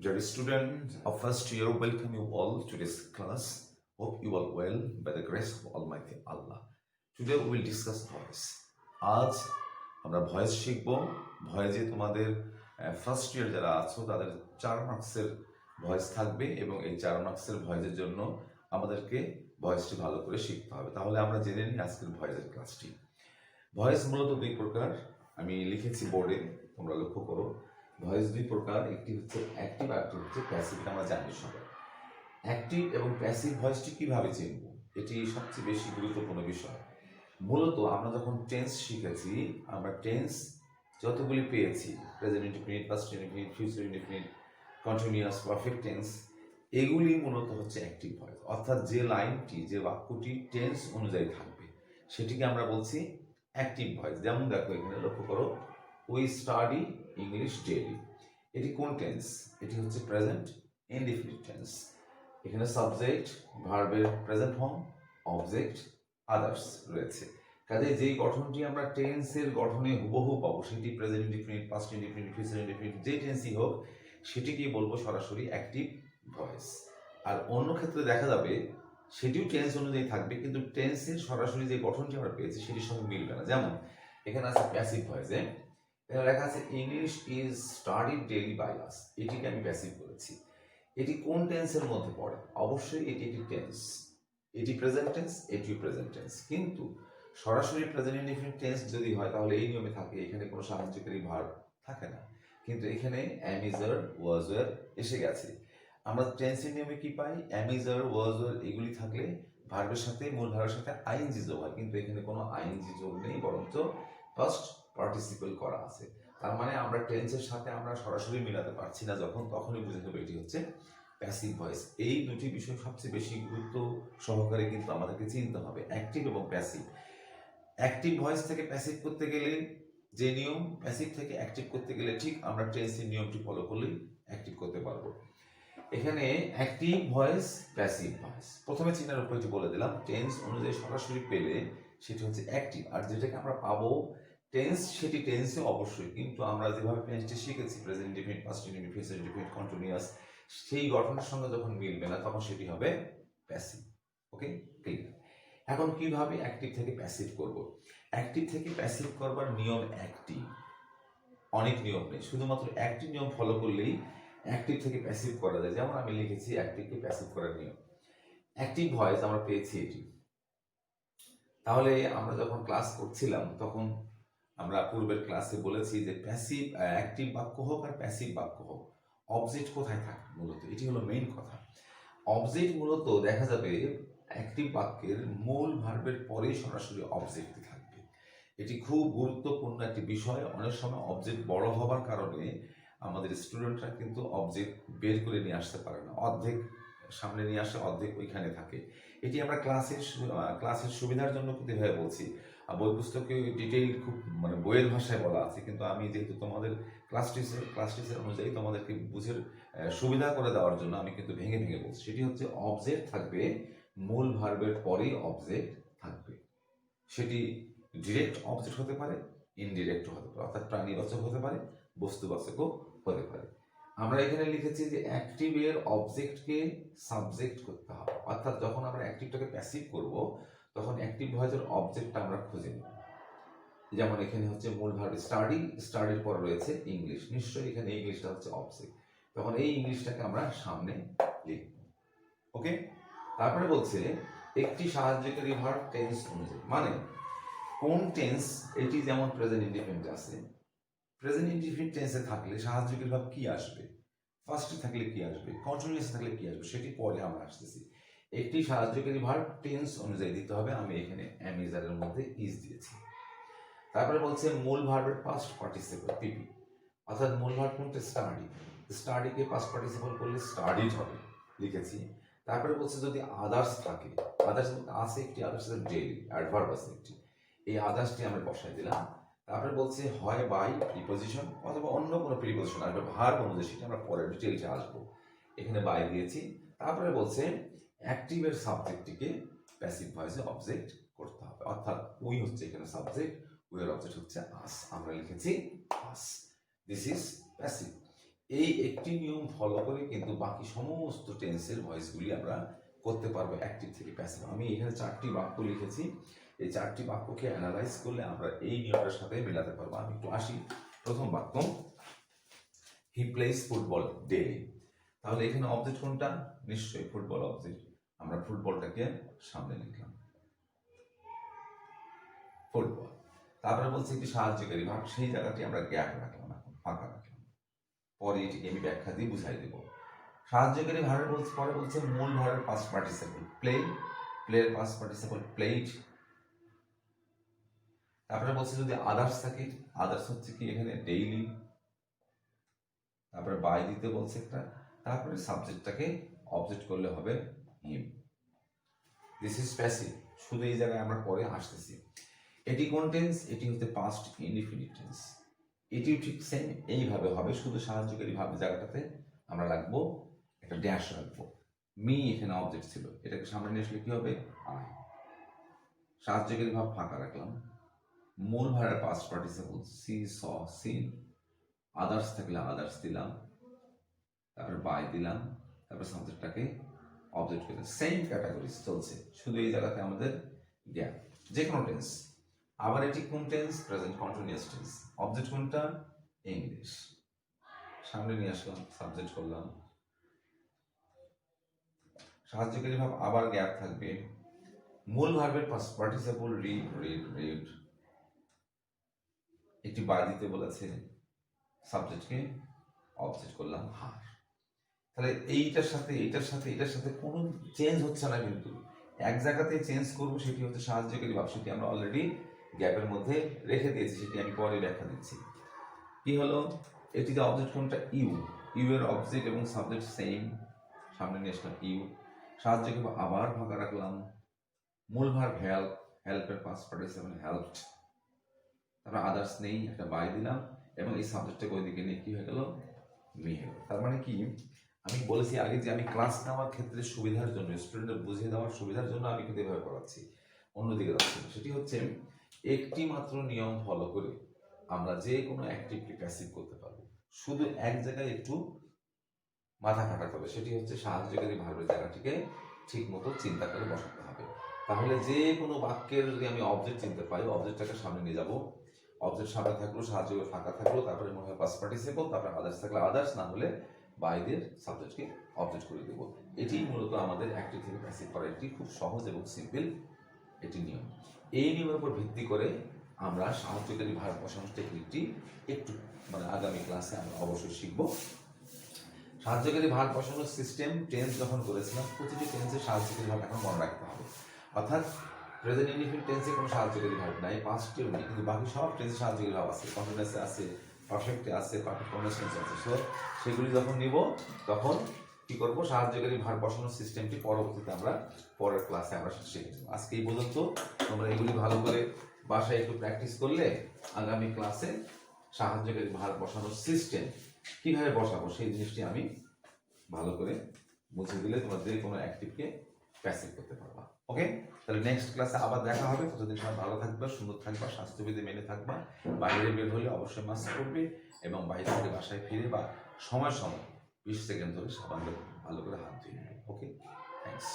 Dear student of first year, welcome you all to this class. Hope you are well by the grace of Almighty Allah. Today we will discuss voice. আজ আমরা voice শিখব। ভয়েসে তোমাদের first year যারা আছো তাদের 4 মার্কসের voice থাকবে এবং এই 4 মার্কসের ভয়েসের জন্য আমাদেরকে ভয়েসটি ভালো করে শিখতে হবে। তাহলে আমরা জেনে নিই আজকের ভয়েসের ক্লাসটি। ভয়েস মূলত দুই প্রকার, আমি লিখেছি বোর্ডে, তোমরা লক্ষ্য করো। ভয়েস দুই প্রকার, একটি হচ্ছে অ্যাক্টিভ আর একটি হচ্ছে প্যাসিভ। আমরা জানি সবাই অ্যাক্টিভ এবং প্যাসিভ ভয়েসটি কিভাবে চিনব, এটি সবচেয়ে বেশি গুরুত্বপূর্ণ বিষয়। মূলত আমরা যখন টেন্স শিখেছি, আমরা টেন্স যতগুলি পেয়েছি, present indefinite, past indefinite, future indefinite, continuous, perfect tense, এগুলি মূলত হচ্ছে অ্যাক্টিভ ভয়েস। অর্থাৎ যে লাইনটি, যে বাক্যটি টেন্স অনুযায়ী থাকবে সেটিকে আমরা বলছি অ্যাক্টিভ ভয়েস। যেমন দেখো এখানে লক্ষ্য করো, উই স্টাডি ইংলিশ ডেইলি। এটি কোন টেন্স? এটি হচ্ছে প্রেজেন্ট ইনডিফিনিট টেন্স। এখানে সাবজেক্ট, ভার্বের প্রেজেন্ট ফর্ম, অবজেক্ট, আদার্স রয়েছে। কাজে যেই গঠনটি আমরা টেন্সের গঠনে হুবহু পাবো সেটি present indefinite, past indefinite, future indefinite, যে টেন্সই হোক সেটিকেই বলবো সরাসরি অ্যাক্টিভ ভয়েস। আর অন্য ক্ষেত্রে দেখা যাবে সেটিও টেন্স অনুযায়ী থাকবে, কিন্তু টেন্সের সরাসরি যে গঠনটি আমরা পেয়েছি সেটির সঙ্গে মিলবে না। যেমন এখানে আছে প্যাসিভ ভয়েসে, এখানে লেখা আছে English is studied daily by us. এটিকে আমি প্যাসিভ করেছি। এটি কোন টেন্সের মধ্যে পড়ে? অবশ্যই এটি একটি টেন্স, এটি প্রেজেন্ট টেন্স, এটিও প্রেজেন্ট টেন্স। কিন্তু সরাসরি প্রেজেন্ট ইনডিফিনিট টেন্স যদি হয় তাহলে এই নিয়মে থাকে, এখানে কোনো সাহায্যকারী ভার্ব থাকে না। কিন্তু এখানে অ্যাম, ইজ, ওয়ার, ওয়াজ, ওয়ার এসে গেছে। আমরা টেন্সের নিয়মে কি পাই? অ্যাম, ইজ, ওয়ার, ওয়াজ, ওয়ার এগুলি থাকলে ভার্বের সাথে, মূল ভার্বের সাথে আইএনজি যোগ হয়, কিন্তু এখানে কোনো আইএনজি যোগ নেই, বরঞ্চ ফার্স্ট পার্টিসিপল করা আছে। তার মানে আমরা টেন্সের সাথে আমরা সরাসরি মিলাতে পারছি না, যখন তখনই বুঝে নেব এটি হচ্ছে প্যাসিভ ভয়েস। এই দুটি বিষয় সবচেয়ে বেশি গুরুত্ব সহকারে কিন্তু আমাদেরকে চিনতে হবে, অ্যাক্টিভ এবং প্যাসিভ। অ্যাক্টিভ ভয়েস থেকে প্যাসিভ করতে গেলে যে নিয়ম, প্যাসিভ থেকে অ্যাক্টিভ করতে গেলে ঠিক আমরা টেন্সের নিয়মটি ফলো করলেই অ্যাক্টিভ করতে পারবো। এখানে অ্যাক্টিভ ভয়েস, প্যাসিভ ভয়েস প্রথমে চিনার উপর বলে দিলাম। টেন্স অনুযায়ী সরাসরি পেলে সেটি হচ্ছে অ্যাক্টিভ, আর যেটাকে আমরা পাবো টেন্স সেটি টেন্সে অবশ্যই, কিন্তু আমরা যেভাবে টেন্সটি শিখেছি present indefinite, past indefinite, future indefinite, continuous, সেই গঠনের সঙ্গে যখন মিলবে না তখন সেটি হবে প্যাসিভ। ওকে, ক্লিয়ার। এখন কিভাবে অ্যাক্টিভ থেকে প্যাসিভ করব? অ্যাক্টিভ থেকে প্যাসিভ করবার নিয়ম একটি, অনেক নিয়ম নেই, শুধুমাত্র একটি নিয়ম ফলো করলেই অ্যাক্টিভ থেকে প্যাসিভ করা যায়। যেমন আমি লিখেছি অ্যাক্টিভকে প্যাসিভ করার নিয়ম। অ্যাক্টিভ ভয়েস আমরা পেয়েছি এটি। তাহলে আমরা যখন ক্লাস করছিলাম তখন আমরা পূর্বের ক্লাসে বলেছি যে প্যাসিভ, অ্যাক্টিভ বাক্য হোক আর প্যাসিভ বাক্য হোক, অবজেক্ট কোথায় থাকে মূলত, এটি হলো মেইন কথা। অবজেক্ট মূলত দেখা যাবে অ্যাক্টিভ বাক্যের মূল ভার্বের পরেই সরাসরি অবজেক্ট থাকবে। এটি খুব গুরুত্বপূর্ণ একটি বিষয়। অনেক সময় অবজেক্ট বড় হবার কারণে আমাদের স্টুডেন্টরা কিন্তু অবজেক্ট বের করে নিয়ে আসতে পারে না, অর্ধেক সামনে নিয়ে আসে, অর্ধেক ওইখানে থাকে। এটি আমরা ক্লাসের সুবিধার জন্য কিন্তু এভাবে বলছি। বই পুস্তকে ডিটেইল খুব বইয়ের ভাষায় বলা আছে, কিন্তু আমি যেহেতু তোমাদের ক্লাস টিচার অনুযায়ী তোমাদেরকে বুঝের সুবিধা করে দেওয়ার জন্য আমি কিন্তু ভেঙে ভেঙে বলছি। সেটি হচ্ছে অবজেক্ট থাকবে, মূল ভার্বের পরেই অবজেক্ট থাকবে। সেটি ডিরেক্ট অবজেক্ট হতে পারে, ইনডিরেক্ট হতে পারে, অর্থাৎ প্রাণীবাচক হতে পারে, বস্তুবাচকও হতে পারে। আমরা এখানে লিখেছি যে অ্যাক্টিভের অবজেক্টকে সাবজেক্ট করতে হবে, অর্থাৎ যখন আমরা অ্যাক্টিভটাকে প্যাসিভ করব তখন অ্যাক্টিভ ভয়েসের অবজেক্টটা আমরা খুঁজে নেব। যেমন এখানে হচ্ছে মূল ভার্ব স্টাডি, স্টাডির পর রয়েছে ইংলিশ, নিশ্চয়ই এখানে ইংলিশটা হচ্ছে অবজেক্ট, তখন এই ইংলিশটাকে আমরা সামনে লিখব। ওকে, তারপরে বলছে একটি সাহায্যকারী ভার্ব টেন্স অনুযায়ী, মানে কোন টেন্স, এটি যেমন প্রেজেন্ট ইনডিফিনিট আছে, প্রেজেন্ট ইনডিফিনিট টেন্সে থাকলে সাহায্যকারী ভার্ব কি আসবে, ফার্স্টে থাকলে কি আসবে, কন্টিনিউয়াস থাকলে কি আসবে, সেটি পরে আমরা আসতেছি। একটি সাহায্যকারী ভার্ব টেন্স অনুযায়ী দিতে হবে। আমি এখানে অ্যাম, ইজ, আর এর মধ্যে ইজ দিয়েছি। তারপরে বলছে মূল ভার্বের পাস্ট পার্টিসিপল পিপি, অর্থাৎ মূল ভার্ব কোনটা? স্টাডি, স্টাডিকে পাস্ট পার্টিসিপল করলে স্টাডিড হবে, লিখেছি। তারপরে বলছে যদি আদার্স থাকে, আদার্স আছে একটি, আদার্স ডেইলি অ্যাডভার্ব আছে একটি, এই আদার্সটি আমরা বসাই দিলাম। তারপরে বলছে হয় বাই প্রিপোজিশন অথবা অন্য কোনো প্রিপোজিশন আসবে ভার্ব অনুযায়ী, সেটা আমরা পরে ডিটেইলসে আসবো। এখানে বাই দিয়েছি। তারপরে বলছে অ্যাক্টিভের সাবজেক্টটিকে প্যাসিভ ভয়েসে অবজেক্ট করতে হবে, অর্থাৎ উই হচ্ছে এখানে সাবজেক্ট, উই এর অবজেক্ট হচ্ছে আস, আমরা লিখেছি আস। This is passive. এই একটি নিয়ম ফলো করে কিন্তু বাকি সমস্ত টেন্সের ভয়েসগুলি আমরা করতে পারবো অ্যাক্টিভ থেকে প্যাসিভ। আমি এখানে 4টি বাক্য লিখেছি, এই 4টি বাক্যকে অ্যানালাইজ করলে আমরা এই নিয়মটার সাথে মেলাতে পারবো। আমি একটু আসি। প্রথম বাক্য, হি প্লেস ফুটবল ডেইলি। তাহলে এখানে অবজেক্ট কোনটা? নিশ্চয়ই ফুটবল অবজেক্ট। আমরা ফুটবলটাকে সামনে লিখলাম, ফুটবল। তারপরে বলছে একটি সাহায্যকারী ভাব, সেই জায়গাটি আমরা গ্যাপ রাখলাম, এখন ফাঁকা রাখলাম। পরে এটিকে আমি ব্যাখ্যা দিয়ে বুঝাই দেব। সাহায্যকারী ভার্বের বলছে, পরে বলছে মূল ভার্বের পাস্ট পার্টিসিপল প্লে, প্লের পাস্ট পার্টিসিপল প্লেড। তারপরে বলছে যদি আদার্স থাকে, আদার্স হচ্ছে কি এখানে ডেইলি। তারপরে বাই দিতে বলছে একটা, তারপরে সাবজেক্টটাকে অবজেক্ট করলে হবে হিম। দিস ইজ প্যাসিভ, শুধু এই জায়গায় আমরা পরে আসতেছি। এটি কোন টেন্স? এটি হচ্ছে পাস্ট ইনডিফিনিট টেন্স। এটিও ঠিক সেম এইভাবে হবে, শুধু সাহায্যকারী ভাবের জায়গাটাতে আমরা রাখবো একটা ড্যাশ রাখবো। মি এখানে অবজেক্ট ছিল, এটাকে সামনে নিয়ে আসলে কি হবে? আই। সাহায্যকারী ভাব ফাঁকা রাখলাম। মূল ভার্বের পাস্ট পার্টিসিপল সি, স, সিন। আদার্স থাকলে আদার্স দিলাম, তারপরে বাই দিলাম, তারপরে সাবজেক্টটাকে অবজেক্ট করে সেম ক্যাটাগরি চলছে, শুধু এই জায়গাতে আমাদের গ্যাপ। যে কোনো টেন্স। আবার এটি কোন tense? Present continuous tense. Object কোনটা? ইংলিশ। সামনে নিয়ে আসলাম, সাবজেক্ট করলাম। সাহায্যকারী ভাব আবার গ্যাপ থাকবে। মূল ভার্বের past participle read, read, read. একটি বাই দিতে বলেছে, সাবজেক্টকে অবজেক্ট করলাম হার। তাহলে এইটার সাথে এটার সাথে এটার সাথে কোনো চেঞ্জ হচ্ছে না, কিন্তু এক জায়গাতে চেঞ্জ করবো, সেটি হচ্ছে সাহায্যকারী ভাব। সেটি আমরা অলরেডি গ্যাপের মধ্যে রেখে দিয়েছি, সেটি আমি পরে ব্যাখ্যা দিচ্ছি। কি হলো? এটিতে অবজেক্ট কোনটা? ইউ। ইউ এর অবজেক্ট এবং সাবজেক্ট সেম, সামনে নিয়ে আসলাম ইউ। সাহায্যকারী ভাব আবার ফাঁকা রাখলাম। মূল ভার্ব হেল্প, হেল্পের পাস্ট পার্টিসিপল হেল্পড। তারপর আদার্স নেই, একটা বাই দিলাম, এবং এই সাবজেক্টটাকে ওইদিকে নিয়ে কি হয়ে গেল? মি হয়ে গেল। তার মানে কি, আমি বলেছি আগে যে আমি ক্লাস নেওয়ার ক্ষেত্রে সুবিধার জন্য, স্টুডেন্টদের বুঝিয়ে দেওয়ার সুবিধার জন্য আমি কিন্তু এভাবে পড়াচ্ছি, অন্যদিকে যাচ্ছি না। সেটি হচ্ছে একটি মাত্র নিয়ম ফলো করে আমরা যে কোনো অ্যাক্টিভিটি প্যাসিভ করতে পারবো। শুধু এক জায়গায় একটু মাথা খাটাতে হবে, সেটি হচ্ছে সাহায্যকারী ভার্বের জায়গাটিকে ঠিক মতো চিন্তা করে বসাতে হবে। তাহলে যে কোনো বাক্যের যদি আমি অবজেক্ট চিনতে পাই, অবজেক্টটাকে সামনে নিয়ে যাবো। অবজেক্ট সামনে থাকলো, সাহায্য ফাঁকা থাকলো, তারপরে মনে হয় পাস্ট পার্টিসিপল, তারপরে আদার্স থাকলে আদার্স, না হলে বাইদের সাবজেক্টকে অবজেক্ট করে দেবো। এটি মূলত আমাদের অ্যাক্টিভ থেকে প্যাসিভ করা একটি খুব সহজ এবং সিম্পল এটি নিয়ম। এই নিয়মের উপর ভিত্তি করে আমরা সাহায্যকারী ভার্ব বসানোর টেকনিকটি একটু আগামী ক্লাসে আমরা অবশ্যই শিখবো। সাহায্যকারী ভার্ব বসানোর সিস্টেম টেন্স যখন করেছিলাম, প্রতিটি টেন্সে সাহায্যকারী ভার্ব এখন মনে রাখতে হবে। অর্থাৎ প্রেজেন্ট ইনডিফিনিট টেন্সে কোনো সাহায্যকারী ভার্ব নাই, পাস্টেও নেই, কিন্তু বাকি সব টেন্সে সাহায্যকারী ভার্ব আছে, কন্টিনিউয়াসে আছে, পারফেক্টে আছে, পারফেক্ট কন্ডিশনস আছে। সো সেগুলি যখন নিব তখন কি করব? সাহায্যকারী ভার্ব বসানোর সিস্টেমটি পরবর্তীতে আমরা পরের ক্লাসে আমরা শিখে নেব। আজকে এই পর্যন্ত। তোমরা এগুলি ভালো করে বাসায় একটু প্র্যাকটিস করলে আগামী ক্লাসে সাহায্যকারী ভার্ব বসানোর সিস্টেম কিভাবে বসাবো সেই জিনিসটি আমি ভালো করে বুঝিয়ে দিলে তোমরা যে কোনো অ্যাক্টিভকে প্যাসিভ করতে পারবা। ওকে, তাহলে নেক্সট ক্লাসে আবার দেখা হবে। ততদিন সবাই ভালো থাকবা, সুন্দর থাকবা, স্বাস্থ্যবিধি মেনে থাকবা। বাইরে বের হলে অবশ্যই মাস্ক পরবে, এবং বাইরে থেকে বাসায় ফিরে বা সময় সময় 20 সেকেন্ড ধরে সাবান ভালো করে হাত ধুয়ে নেবে। ওকে, থ্যাংকস।